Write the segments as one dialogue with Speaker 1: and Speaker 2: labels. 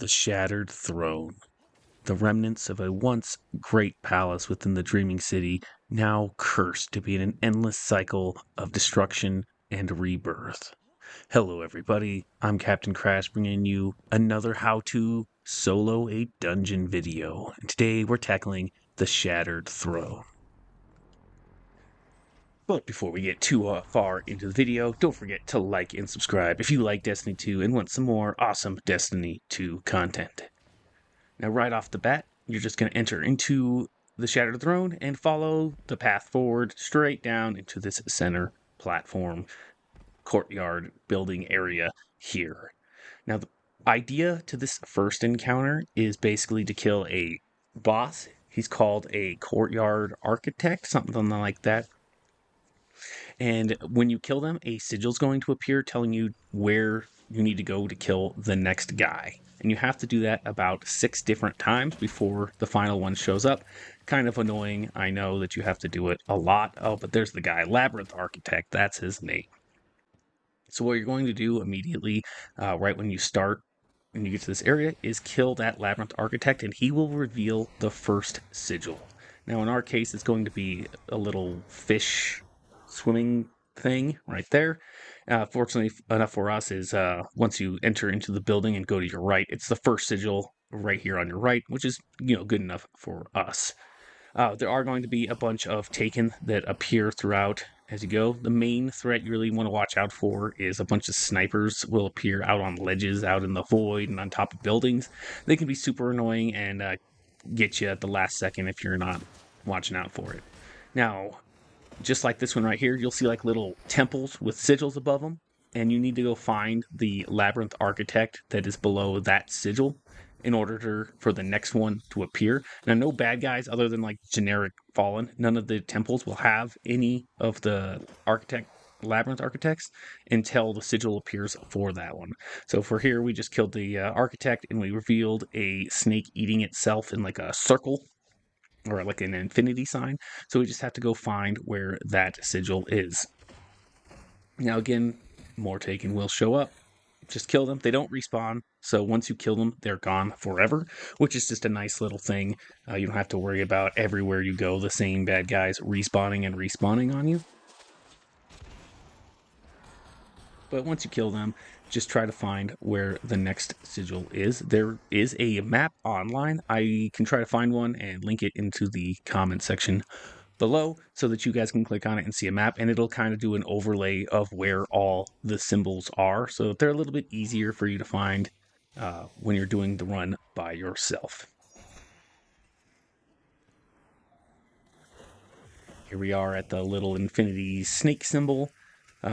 Speaker 1: The Shattered Throne. The remnants of a once great palace within the Dreaming City, now cursed to be in an endless cycle of destruction and rebirth. Hello, everybody. I'm Captain Crash, bringing you another how-to solo a dungeon video. And today we're tackling the Shattered Throne. But before we get too far into the video, don't forget to like and subscribe if you like Destiny 2 and want some more awesome Destiny 2 content. Now, right off the bat, you're just going to enter into the Shattered Throne and follow the path forward straight down into this center platform, courtyard, building area here. Now, the idea to this first encounter is basically to kill a boss. He's called a courtyard architect, something like that. And when you kill them, a sigil's going to appear telling you where you need to go to kill the next guy. And you have to do that about 6 different times before the final one shows up. Kind of annoying. I know that you have to do it a lot. Oh, but there's the guy, Labyrinth Architect. That's his name. So what you're going to do immediately, right when you start, when you get to this area, is kill that Labyrinth Architect, and he will reveal the first sigil. Now, in our case, it's going to be a little fish swimming thing right there. Fortunately enough for us is once you enter into the building and go to your right, it's the first sigil right here on your right, which is good enough for us. There are going to be a bunch of Taken that appear throughout as you go. The main threat you really want to watch out for is a bunch of snipers will appear out on ledges, out in the void, and on top of buildings. They can be super annoying and get you at the last second if you're not watching out for it. Now, just like this one right here, you'll see like little temples with sigils above them, and you need to go find the Labyrinth Architect that is below that sigil in order for the next one to appear. Now, no bad guys other than like generic Fallen. None of the temples will have any of the Labyrinth Architects until the sigil appears for that one. So for here, we just killed the Architect, and we revealed a snake eating itself in like a circle, or like an infinity sign. So we just have to go find where that sigil is. Now again, more Taken will show up. Just kill them. They don't respawn. So once you kill them, they're gone forever, which is just a nice little thing. You don't have to worry about everywhere you go the same bad guys respawning and respawning on you. But once you kill them, just try to find where the next sigil is. There is a map online. I can try to find one and link it into the comment section below so that you guys can click on it and see a map, and it'll kind of do an overlay of where all the symbols are, so they're a little bit easier for you to find when you're doing the run by yourself. Here we are at the little infinity snake symbol.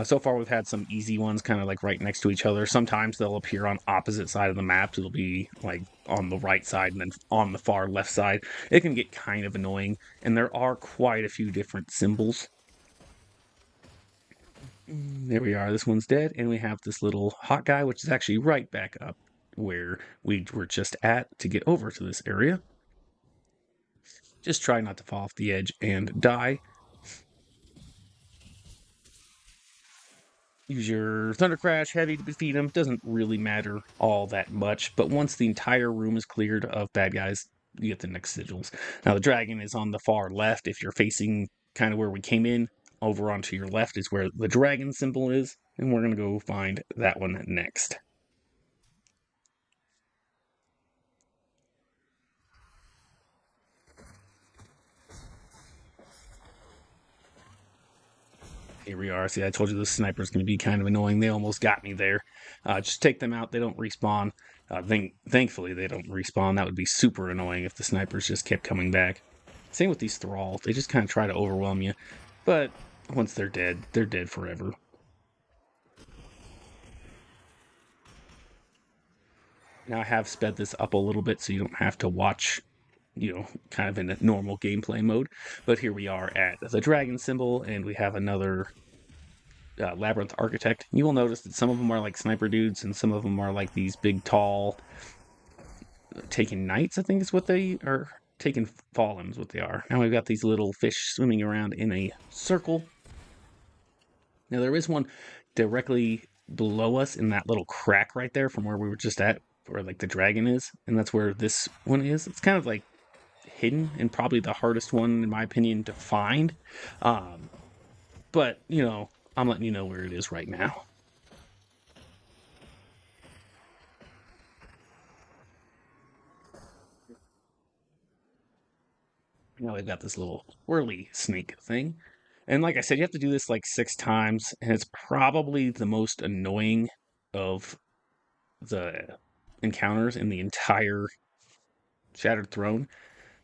Speaker 1: So far, we've had some easy ones kind of like right next to each other. Sometimes they'll appear on opposite side of the map. It'll be like on the right side and then on the far left side. It can get kind of annoying, and there are quite a few different symbols. There we are. This one's dead, and we have this little hot guy, which is actually right back up where we were just at to get over to this area. Just try not to fall off the edge and die. Use your Thunder Crash Heavy to defeat him. Doesn't really matter all that much, but once the entire room is cleared of bad guys, you get the next sigils. Now, the dragon is on the far left. If you're facing kind of where we came in, over onto your left is where the dragon symbol is, and we're going to go find that one next. Here we are. See, I told you the sniper's going to be kind of annoying. They almost got me there. Just take them out. They don't respawn. Thankfully, they don't respawn. That would be super annoying if the snipers just kept coming back. Same with these thralls. They just kind of try to overwhelm you. But once they're dead forever. Now I have sped this up a little bit so you don't have to watch, kind of in a normal gameplay mode. But here we are at the dragon symbol, and we have another Labyrinth Architect. You will notice that some of them are like sniper dudes, and some of them are like these big, tall, Taken Knights, I think is what they are. Taken Fallen is what they are. Now we've got these little fish swimming around in a circle. Now there is one directly below us in that little crack right there from where we were just at where like the dragon is, and that's where this one is. It's kind of like hidden and probably the hardest one in my opinion to find. But I'm letting you know where it is right now. Now we've got this little whirly snake thing. And like I said, you have to do this like 6 times, and it's probably the most annoying of the encounters in the entire Shattered Throne.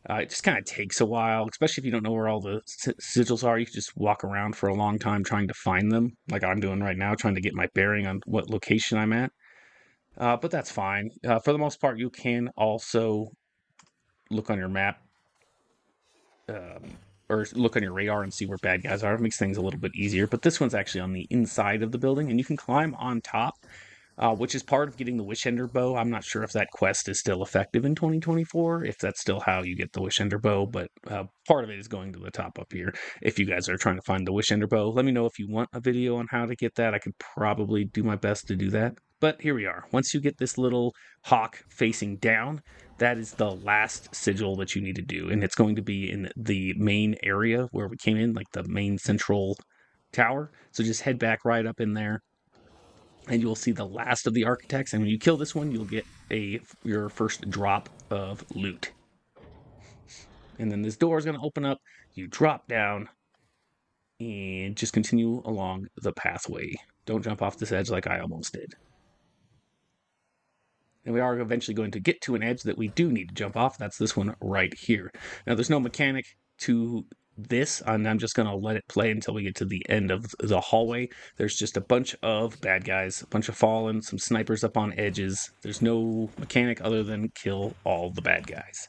Speaker 1: It just kind of takes a while, especially if you don't know where all the sigils are. You can just walk around for a long time trying to find them, like I'm doing right now, trying to get my bearing on what location I'm at. But that's fine. For the most part, you can also look on your map, or look on your radar and see where bad guys are. It makes things a little bit easier. But this one's actually on the inside of the building, and you can climb on top, which is part of getting the Wishender bow. I'm not sure if that quest is still effective in 2024, if that's still how you get the Wishender bow, but part of it is going to the top up here. If you guys are trying to find the Wishender bow, let me know if you want a video on how to get that. I could probably do my best to do that. But here we are. Once you get this little hawk facing down, that is the last sigil that you need to do. And it's going to be in the main area where we came in, like the main central tower. So just head back right up in there, and you will see the last of the architects. And when you kill this one, you'll get your first drop of loot. And then this door is going to open up. You drop down and just continue along the pathway. Don't jump off this edge like I almost did. And we are eventually going to get to an edge that we do need to jump off. That's this one right here. Now, there's no mechanic to this, and I'm just going to let it play until we get to the end of the hallway. There's just a bunch of bad guys, a bunch of fallen, some snipers up on edges. There's no mechanic other than kill all the bad guys.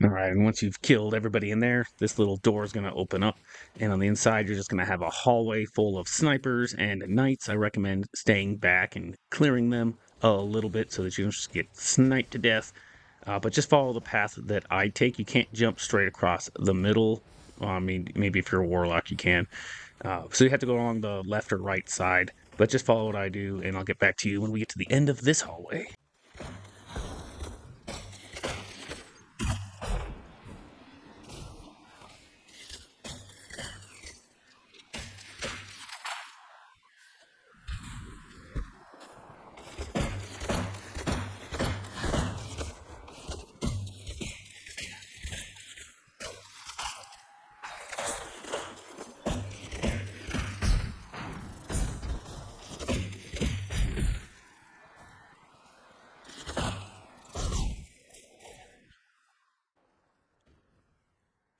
Speaker 1: All right, and once you've killed everybody in there, this little door is going to open up, and on the inside, you're just going to have a hallway full of snipers and knights. I recommend staying back and clearing them a little bit so that you don't just get sniped to death. But just follow the path that I take. You can't jump straight across the middle. Well, I mean, maybe if you're a warlock, you can. So you have to go along the left or right side. But just follow what I do, and I'll get back to you when we get to the end of this hallway.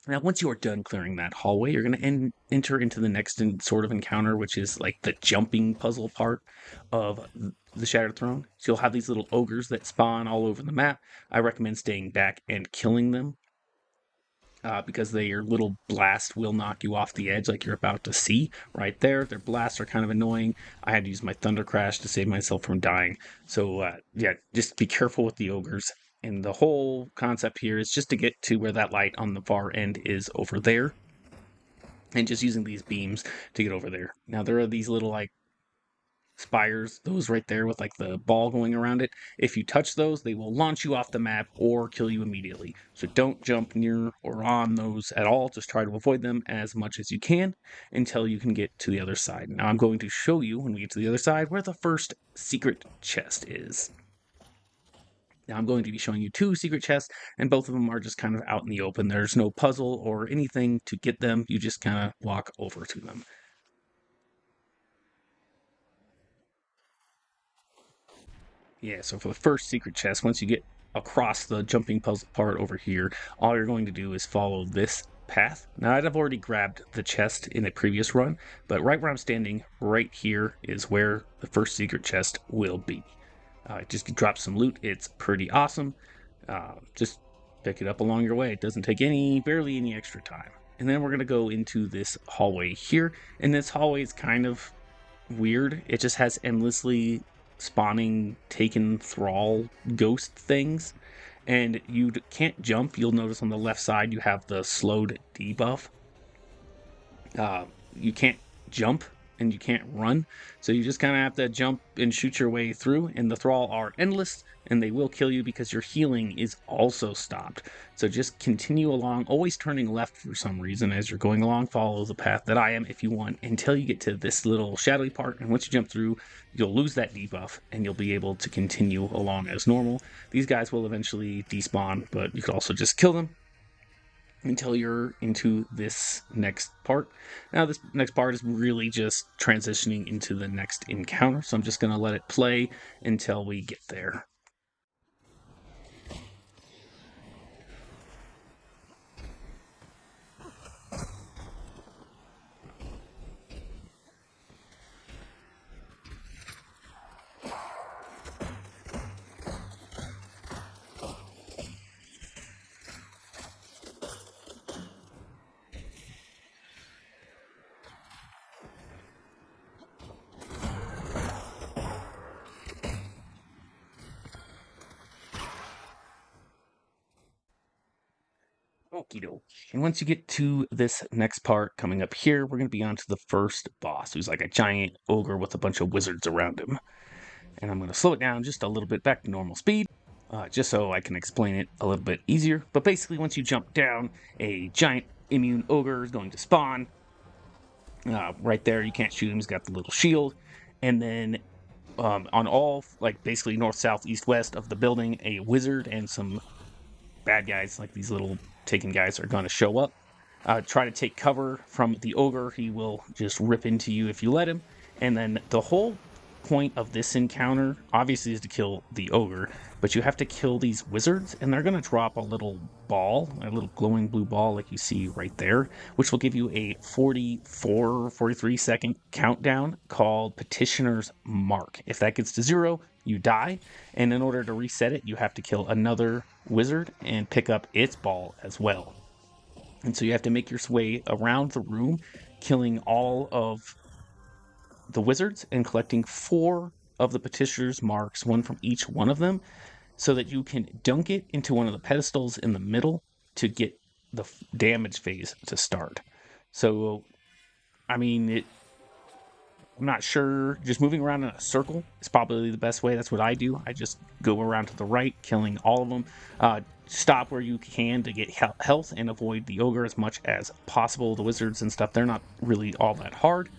Speaker 1: Now, once you are done clearing that hallway, you're going to enter into the next sort of encounter, which is like the jumping puzzle part of the Shattered Throne. So you'll have these little ogres that spawn all over the map. I recommend staying back and killing them, because their little blast will knock you off the edge, like you're about to see right there. Their blasts are kind of annoying. I had to use my Thunder Crash to save myself from dying. So, yeah, just be careful with the ogres. And the whole concept here is just to get to where that light on the far end is over there, and just using these beams to get over there. Now, there are these little, like, spires, those right there with like the ball going around it. If you touch those, they will launch you off the map or kill you immediately. So don't jump near or on those at all. Just try to avoid them as much as you can until you can get to the other side. Now I'm going to show you when we get to the other side where the first secret chest is. Now I'm going to be showing you 2 secret chests, and both of them are just kind of out in the open. There's no puzzle or anything to get them. You just kind of walk over to them. Yeah, so for the first secret chest, once you get across the jumping puzzle part over here, all you're going to do is follow this path. Now, I've already grabbed the chest in a previous run, but right where I'm standing, right here, is where the first secret chest will be. Just drop some loot. It's pretty awesome. Just pick it up along your way. It doesn't take barely any extra time. And then we're going to go into this hallway here. And this hallway is kind of weird. It just has endlessly spawning taken thrall ghost things, and you can't jump. You'll notice on the left side you have the slowed debuff. You can't jump and you can't run, so you just kind of have to jump and shoot your way through. And the thrall are endless, and they will kill you because your healing is also stopped. So just continue along, always turning left for some reason as you're going along. Follow the path that I am if you want, until you get to this little shadowy part, and once you jump through, you'll lose that debuff and you'll be able to continue along as normal. These guys will eventually despawn, but you could also just kill them until you're into this next part. Now, this next part is really just transitioning into the next encounter, so I'm just going to let it play until we get there. Okie doke. And once you get to this next part coming up here, we're going to be on to the first boss, who's like a giant ogre with a bunch of wizards around him. And I'm going to slow it down just a little bit back to normal speed, just so I can explain it a little bit easier. But basically, once you jump down, a giant immune ogre is going to spawn. Right there, you can't shoot him. He's got the little shield. And then on all, like basically north, south, east, west of the building, a wizard and some bad guys, like these little taken guys, are going to show up. Try to take cover from the ogre. He will just rip into you if you let him. And then the whole point of this encounter, obviously, is to kill the ogre, but you have to kill these wizards, and they're going to drop a little ball, a little glowing blue ball like you see right there, which will give you a 43 second countdown called Petitioner's Mark. If that gets to 0, you die, and in order to reset it, you have to kill another wizard and pick up its ball as well. And so you have to make your way around the room, killing all of the wizards and collecting 4 of the petitioner's marks, 1 from each one of them, so that you can dunk it into one of the pedestals in the middle to get the damage phase to start. So, I mean, I'm not sure. Just moving around in a circle is probably the best way. That's what I do. I just go around to the right, killing all of them. Stop where you can to get health and avoid the ogre as much as possible. The wizards and stuff, they're not really all that hard.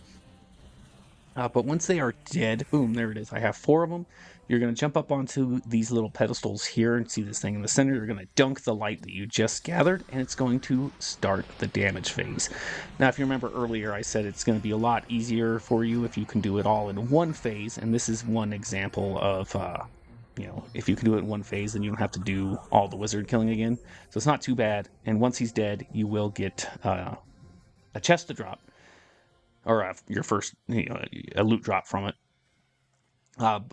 Speaker 1: But once they are dead, boom, there it is. I have 4 of them. You're going to jump up onto these little pedestals here and see this thing in the center. You're going to dunk the light that you just gathered, and it's going to start the damage phase. Now, if you remember earlier, I said it's going to be a lot easier for you if you can do it all in one phase, and this is one example of, if you can do it in one phase, then you don't have to do all the wizard killing again. So it's not too bad, and once he's dead, you will get a chest to drop, or your first a loot drop from it.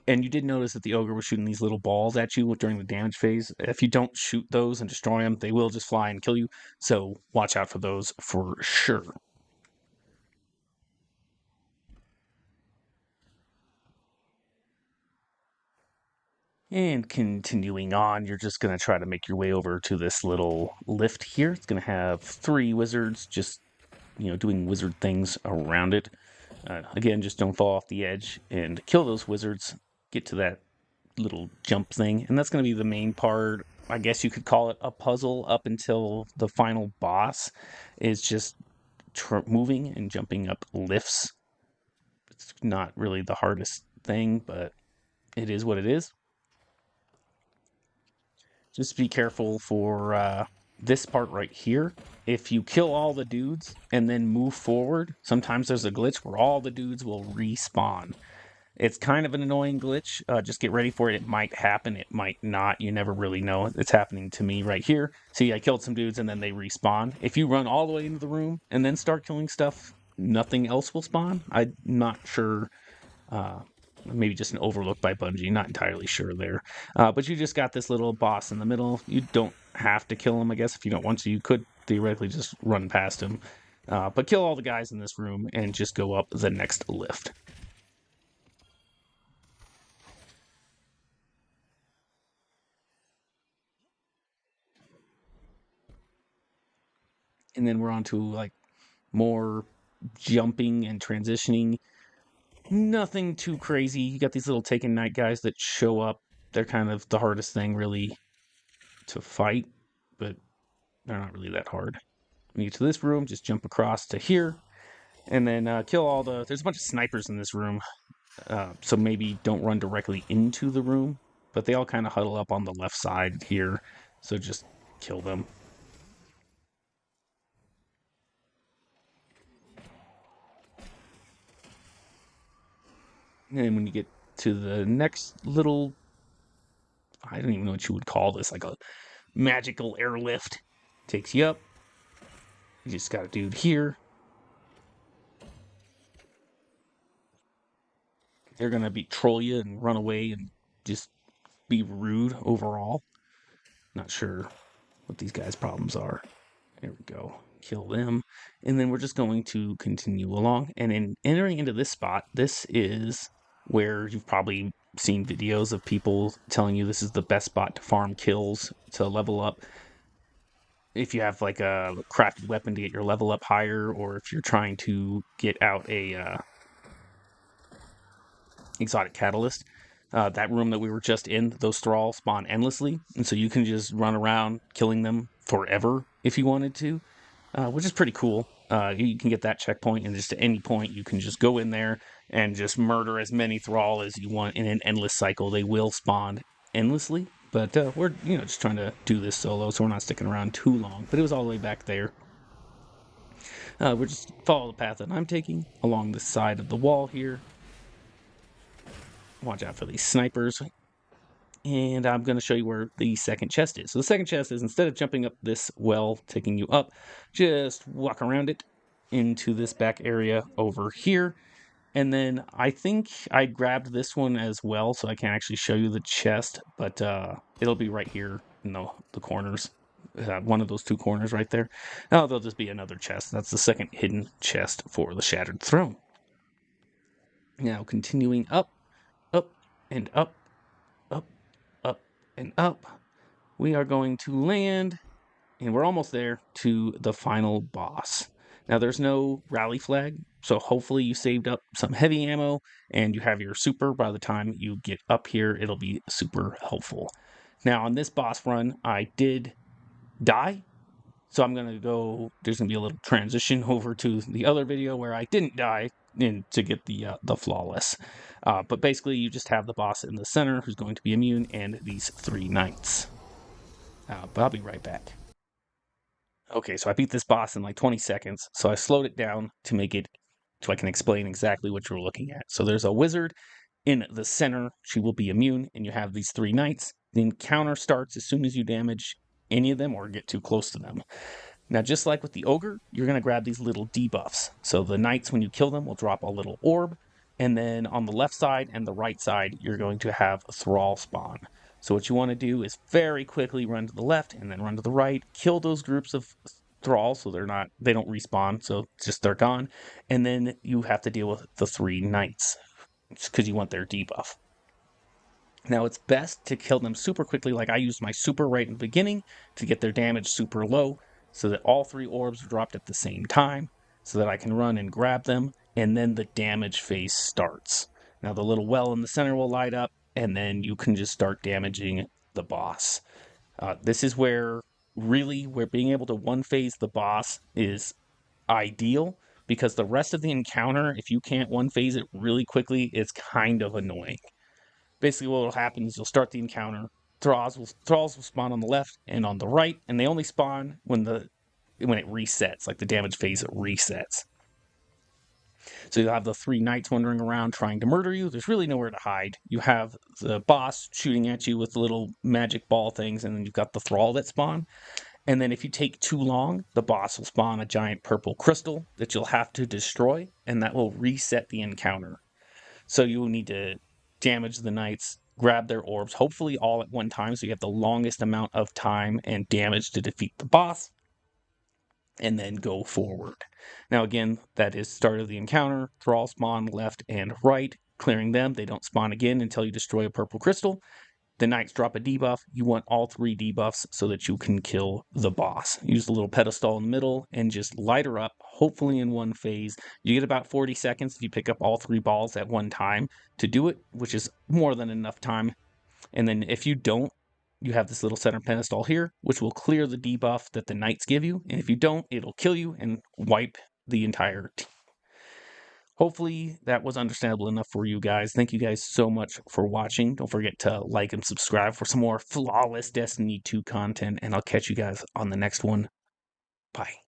Speaker 1: And you did notice that the ogre was shooting these little balls at you during the damage phase. If you don't shoot those and destroy them, they will just fly and kill you. So watch out for those for sure. And continuing on, you're just going to try to make your way over to this little lift here. It's going to have 3 wizards just, doing wizard things around it. Again, just don't fall off the edge and kill those wizards. Get to that little jump thing, and that's going to be the main part. I guess you could call it a puzzle up until the final boss is just moving and jumping up lifts. It's not really the hardest thing, but it is what it is. Just be careful for this part right here. If you kill all the dudes and then move forward, sometimes there's a glitch where all the dudes will respawn. It's kind of an annoying glitch. Just get ready for it. It might happen. It might not. You never really know. It's happening to me right here. See, I killed some dudes and then they respawn. If you run all the way into the room and then start killing stuff, nothing else will spawn. I'm not sure. Maybe just an overlook by Bungie. Not entirely sure there. But you just got this little boss in the middle. You don't have to kill him, I guess. If you don't want to, you could theoretically just run past him. But kill all the guys in this room and just go up the next lift. And then we're on to like more jumping and transitioning. Nothing too crazy. You got these little Taken Night guys that show up. They're kind of the hardest thing really to fight, but they're not really that hard. When you get to this room, just jump across to here, and then kill all the... There's a bunch of snipers in this room, so maybe don't run directly into the room, but they all kind of huddle up on the left side here, so just kill them. And when you get to the next little... I don't even know what you would call this, like a magical airlift. Takes you up. You just got a dude here. They're going to troll you and run away and just be rude overall. Not sure what these guys' problems are. There we go. Kill them. And then we're just going to continue along. And in entering into this spot, this is where you've probably seen videos of people telling you this is the best spot to farm kills, to level up. If you have like a crafted weapon to get your level up higher, or if you're trying to get out a exotic catalyst. That room that we were just in, those thralls spawn endlessly, and so you can just run around killing them forever if you wanted to, which is pretty cool. You can get that checkpoint, and just at any point you can just go in there and just murder as many thrall as you want in an endless cycle. They will spawn endlessly, but we're just trying to do this solo, so we're not sticking around too long. But it was all the way back there. We're just follow the path that I'm taking along the side of the wall here. Watch out for these snipers. And I'm going to show you where the second chest is. So the second chest is, instead of jumping up this well, taking you up, just walk around it into this back area over here. And then I think I grabbed this one as well, so I can't actually show you the chest, but it'll be right here in the corners. One of those two corners right there. Oh, there'll just be another chest. That's the second hidden chest for the Shattered Throne. Now, continuing up, and up, up, up, and up, we are going to land, and we're almost there to the final boss. Now, there's no rally flag, so hopefully you saved up some heavy ammo, and you have your super. By the time you get up here, it'll be super helpful. Now, on this boss run, I did die, so I'm going to go... There's going to be a little transition over to the other video where I didn't die to get the flawless. But basically, you just have the boss in the center who's going to be immune, and these 3 knights. But I'll be right back. Okay, so I beat this boss in like 20 seconds, so I slowed it down to make it so I can explain exactly what you're looking at. So there's a wizard in the center. She will be immune, and you have these 3 knights. The encounter starts as soon as you damage any of them or get too close to them. Now, just like with the Ogre, you're going to grab these little debuffs. So the knights, when you kill them, will drop a little orb. And then on the left side and the right side, you're going to have a thrall spawn. So what you want to do is very quickly run to the left and then run to the right, kill those groups of thralls so they don't respawn, so just they're gone. And then you have to deal with the 3 knights because you want their debuff. Now, it's best to kill them super quickly, like I used my super right in the beginning to get their damage super low, so that all 3 orbs are dropped at the same time, so that I can run and grab them, and then the damage phase starts. Now, the little well in the center will light up, and then you can just start damaging the boss. This is where being able to one-phase the boss is ideal, because the rest of the encounter, if you can't one-phase it really quickly, it's kind of annoying. Basically, what will happen is you'll start the encounter. Thralls will spawn on the left and on the right, and they only spawn when it resets, like the damage phase resets. So you'll have the 3 knights wandering around trying to murder you. There's really nowhere to hide. You have the boss shooting at you with little magic ball things, and then you've got the thrall that spawn. And then if you take too long, the boss will spawn a giant purple crystal that you'll have to destroy, and that will reset the encounter. So you will need to damage the knights, grab their orbs, hopefully all at one time, so you have the longest amount of time and damage to defeat the boss, and then go forward. Now again, that is start of the encounter. Thrall spawn left and right. Clearing them, they don't spawn again until you destroy a purple crystal. The knights drop a debuff. You want all 3 debuffs so that you can kill the boss. Use the little pedestal in the middle and just light her up, hopefully in one phase. You get about 40 seconds if you pick up all 3 balls at one time to do it, which is more than enough time. And then if you don't, you have this little center pedestal here, which will clear the debuff that the knights give you. And if you don't, it'll kill you and wipe the entire team. Hopefully that was understandable enough for you guys. Thank you guys so much for watching. Don't forget to like and subscribe for some more flawless Destiny 2 content, and I'll catch you guys on the next one. Bye.